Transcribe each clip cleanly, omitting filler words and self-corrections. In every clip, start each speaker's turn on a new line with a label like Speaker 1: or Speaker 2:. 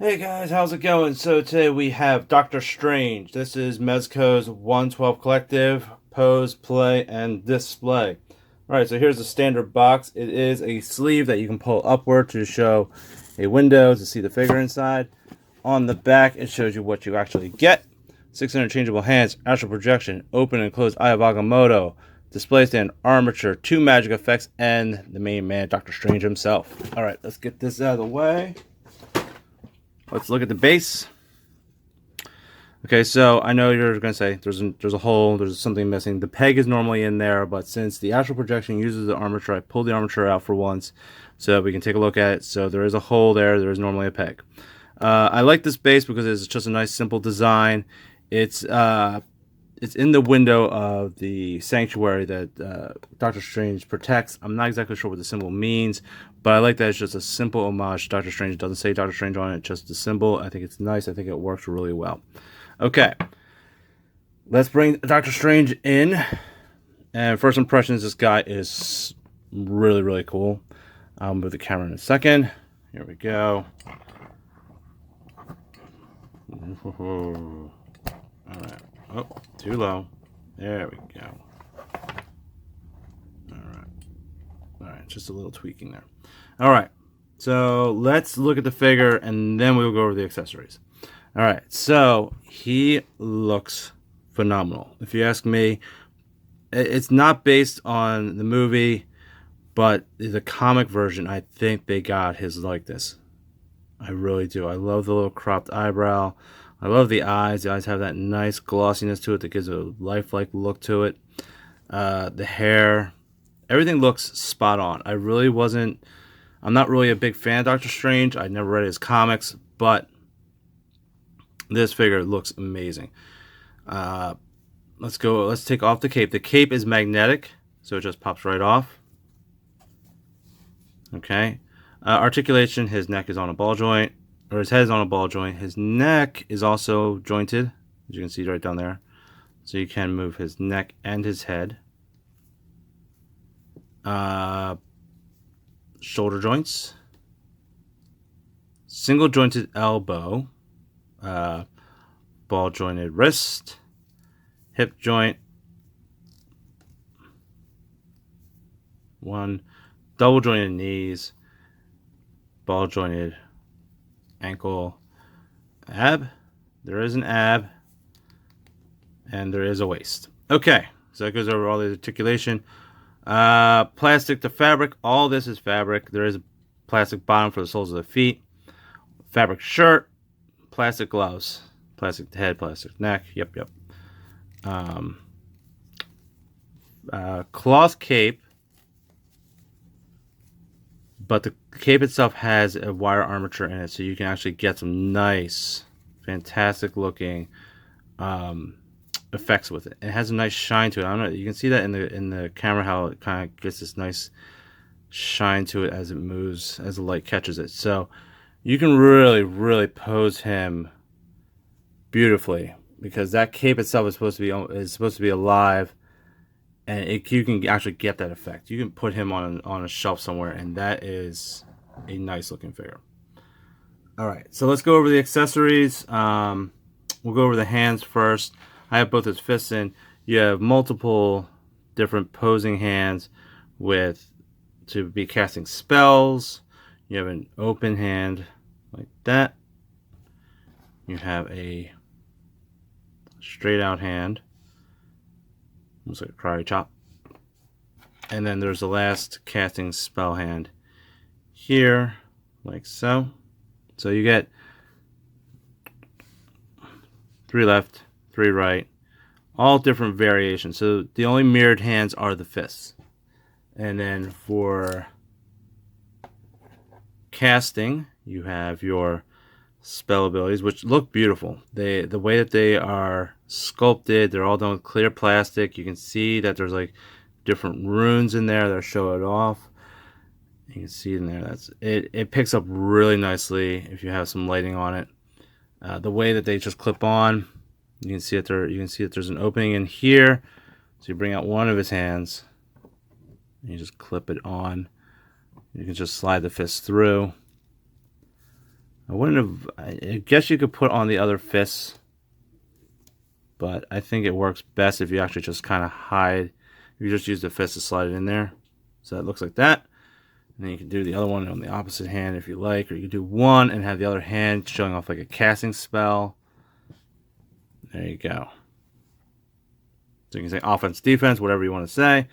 Speaker 1: Hey guys, how's it going? So today we have Doctor Strange. This is Mezco's 112 Collective, Pose, Play, and Display. Alright, so here's the standard box. It is a sleeve that you can pull upward to show a window to see the figure inside. On the back, it shows you what you actually get. 6 interchangeable hands, astral projection, open and close Eye of Agamotto, display stand, armature, 2 magic effects, and the main man, Doctor Strange himself. Alright, let's get this out of the way. Let's look at the base. Okay, so I know you're going to say there's a hole, there's something missing. The peg is normally in there, but since the astral projection uses the armature, I pulled the armature out for once so that we can take a look at it. So there is a hole there. There is normally a peg. I like this base because it's just a nice, simple design. It's in the window of the sanctuary that Doctor Strange protects. I'm not exactly sure what the symbol means, but I like that it's just a simple homage to Doctor Strange. It doesn't say Doctor Strange on it, just the symbol. I think it's nice. I think it works really well. Okay, let's bring Doctor Strange in. And first impressions, this guy is really, really cool. I'll move the camera in a second. Here we go. All right. Oh, too low. There we go. All right, just a little tweaking there. All right, so let's look at the figure and then we'll go over the accessories. All right, so he looks phenomenal. If you ask me, it's not based on the movie, but the comic version, I think they got his likeness. I really do. I love the little cropped eyebrow. I love the eyes. The eyes have that nice glossiness to it that gives a lifelike look to it. The hair, everything looks spot on. I'm not really a big fan of Doctor Strange. I never read his comics, but this figure looks amazing. Let's take off the cape. The cape is magnetic, so it just pops right off. Okay. Articulation, his neck is on a ball joint, or his head is on a ball joint. His neck is also jointed, as you can see right down there. So you can move his neck and his head. Shoulder joints. Single jointed elbow. Ball jointed wrist. Hip joint. One. Double jointed knees. Ball jointed ankle, ab. There is an ab, and there is a waist. Okay, so that goes over all the articulation. Plastic to fabric. All this is fabric. There is a plastic bottom for the soles of the feet. Fabric shirt. Plastic gloves. Plastic head. Plastic neck. Yep. Cloth cape. But the cape itself has a wire armature in it, so you can actually get some nice, fantastic looking effects with it. It has a nice shine to it. I don't know, you can see that in the camera how it kind of gets this nice shine to it as it moves, as the light catches it. So you can really, really pose him beautifully because that cape itself is supposed to be alive. And you can actually get that effect. You can put him on a shelf somewhere, and that is a nice looking figure. All right, so let's go over the accessories. We'll go over the hands first. I have both his fists in. You have multiple different posing hands to be casting spells. You have an open hand like that. You have a straight out hand. Looks like a karate chop. And then there's the last casting spell hand here, like so. So you get 3 left, 3 right, all different variations. So the only mirrored hands are the fists. And then for casting, you have your spell abilities, which look beautiful. The way that they are sculpted, they're all done with clear plastic. You can see that there's like different runes in there that show it off. You can see in there it picks up really nicely if you have some lighting on it. The way that they just clip on, you can see that there's an opening in here. So you bring out one of his hands and you just clip it on. You can just slide the fist through. I wouldn't have... I guess you could put on the other fists, but I think it works best if you actually just kind of hide. You just use the fist to slide it in there. So it looks like that. And then you can do the other one on the opposite hand if you like, or you can do one and have the other hand showing off like a casting spell. There you go. So you can say offense, defense, whatever you want to say.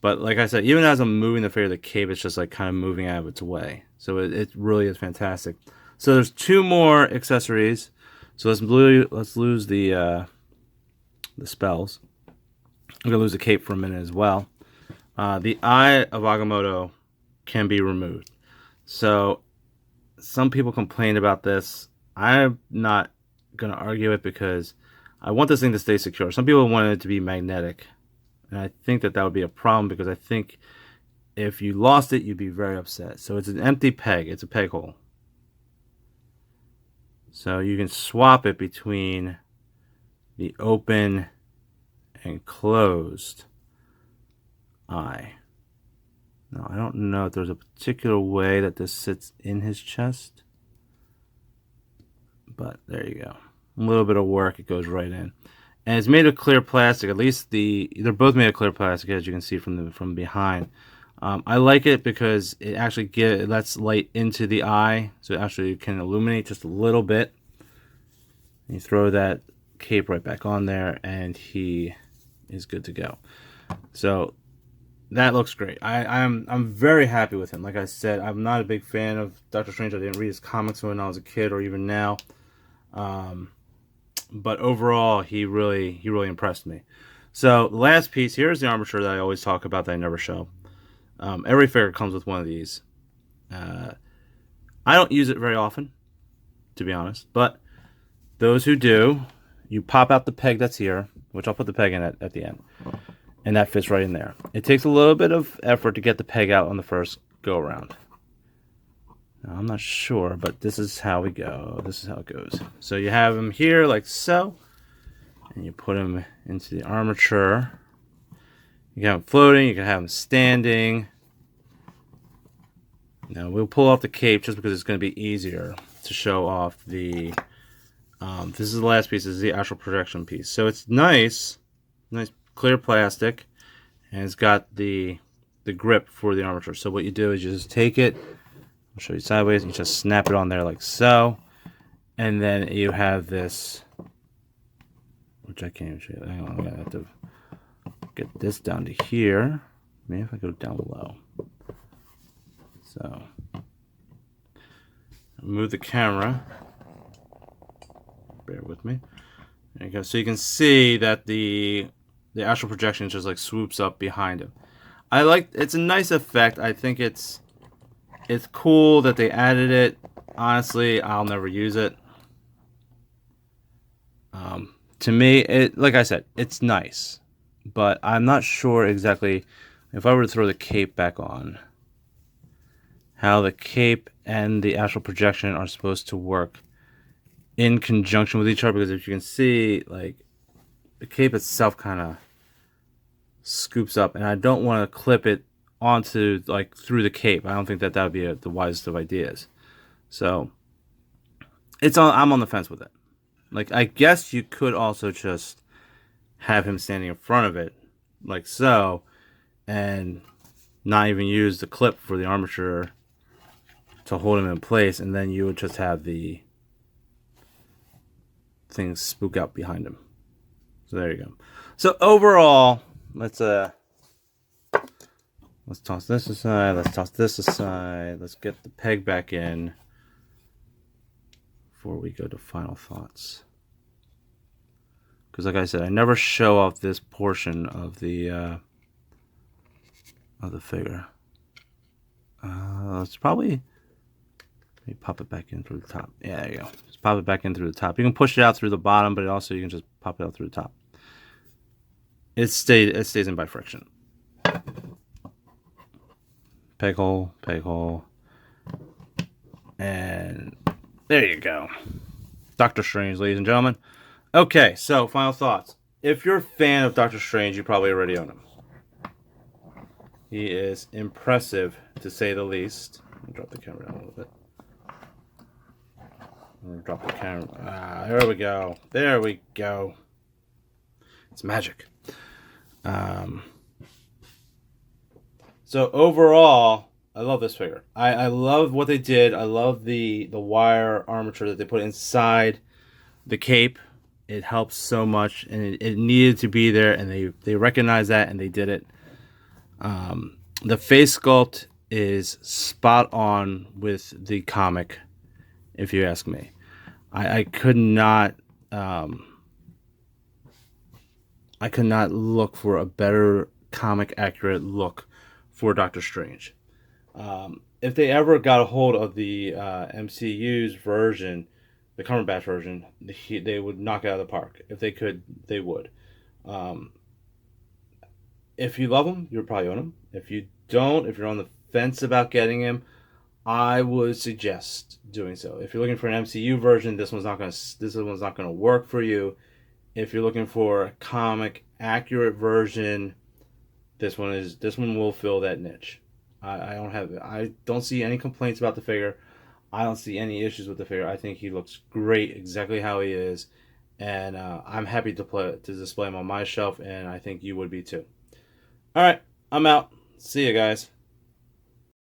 Speaker 1: But like I said, even as I'm moving the figure of the cape, it's just like kind of moving out of its way. So it really is fantastic. So there's 2 more accessories. So let's lose the spells. I'm gonna lose the cape for a minute as well. The Eye of Agamotto can be removed. So some people complain about this. I'm not gonna argue it because I want this thing to stay secure. Some people want it to be magnetic. And I think that would be a problem because I think if you lost it, you'd be very upset. So it's an empty peg. It's a peg hole. So you can swap it between the open and closed eye. Now, I don't know if there's a particular way that this sits in his chest. But there you go. A little bit of work, it goes right in. And it's made of clear plastic. At least they're both made of clear plastic, as you can see from behind. I like it because it actually lets light into the eye, so it actually can illuminate just a little bit. And you throw that cape right back on there, and he is good to go. So that looks great. I'm very happy with him. Like I said, I'm not a big fan of Doctor Strange. I didn't read his comics when I was a kid, or even now. But overall, he really impressed me. So the last piece, here's the armature that I always talk about that I never show. Every figure comes with one of these. I don't use it very often, to be honest. But those who do, you pop out the peg that's here, which I'll put the peg in at the end. And that fits right in there. It takes a little bit of effort to get the peg out on the first go around. Now, I'm not sure, but this is how we go. This is how it goes. So you have him here like so. And you put him into the armature. You can have him floating. You can have him standing. Now we'll pull off the cape just because it's going to be easier to show off the... this is the last piece. This is the actual projection piece. So it's nice clear plastic. And it's got the grip for the armature. So what you do is you just take it... I'll show you sideways. You just snap it on there like so. And then you have this, which I can't even show you. Hang on, I'm going to have to get this down to here. Maybe if I go down low. So, move the camera. Bear with me. There you go. So you can see that the actual projection just like swoops up behind him. It's a nice effect. I think it's cool that they added it. Honestly, I'll never use it. To me, like I said, it's nice. But I'm not sure exactly, if I were to throw the cape back on, how the cape and the actual projection are supposed to work in conjunction with each other. Because if you can see, like, the cape itself kind of scoops up. And I don't want to clip it onto, like, through the cape. I don't think that would be the wisest of ideas. So I'm on the fence with it. Like, I guess you could also just have him standing in front of it like so, and not even use the clip for the armature to hold him in place, and then you would just have the things spook out behind him. So there you go. So overall, let's toss this aside. Let's toss this aside. Let's get the peg back in before we go to final thoughts. Because like I said, I never show off this portion of the figure. Let's probably pop it back in through the top. Yeah, there you go. Just pop it back in through the top. You can push it out through the bottom, but also you can just pop it out through the top. It stays in by friction. Peg hole, and there you go. Doctor Strange, ladies and gentlemen. Okay, so final thoughts. If you're a fan of Doctor Strange, you probably already own him. He is impressive, to say the least. Let me drop the camera down a little bit. Drop the camera. There we go. There we go. It's magic. So overall, I love this figure. I love what they did. I love the wire armature that they put inside the cape. It helps so much, and it needed to be there, and they recognized that, and they did it. The face sculpt is spot on with the comic, if you ask me. I could not look for a better comic accurate look for Doctor Strange. If they ever got a hold of the MCU's version, the Cumberbatch version, they would knock it out of the park. If they could, they would. If you love him, you'll probably own him. If you don't, if you're on the fence about getting him, I would suggest doing so. If you're looking for an MCU version, this one's not gonna work for you. If you're looking for a comic accurate version, this one will fill that niche. I don't see any complaints about the figure. I don't see any issues with the figure. I think he looks great exactly how he is, and I'm happy to display him on my shelf, and I think you would be too. All right, I'm out. See you guys.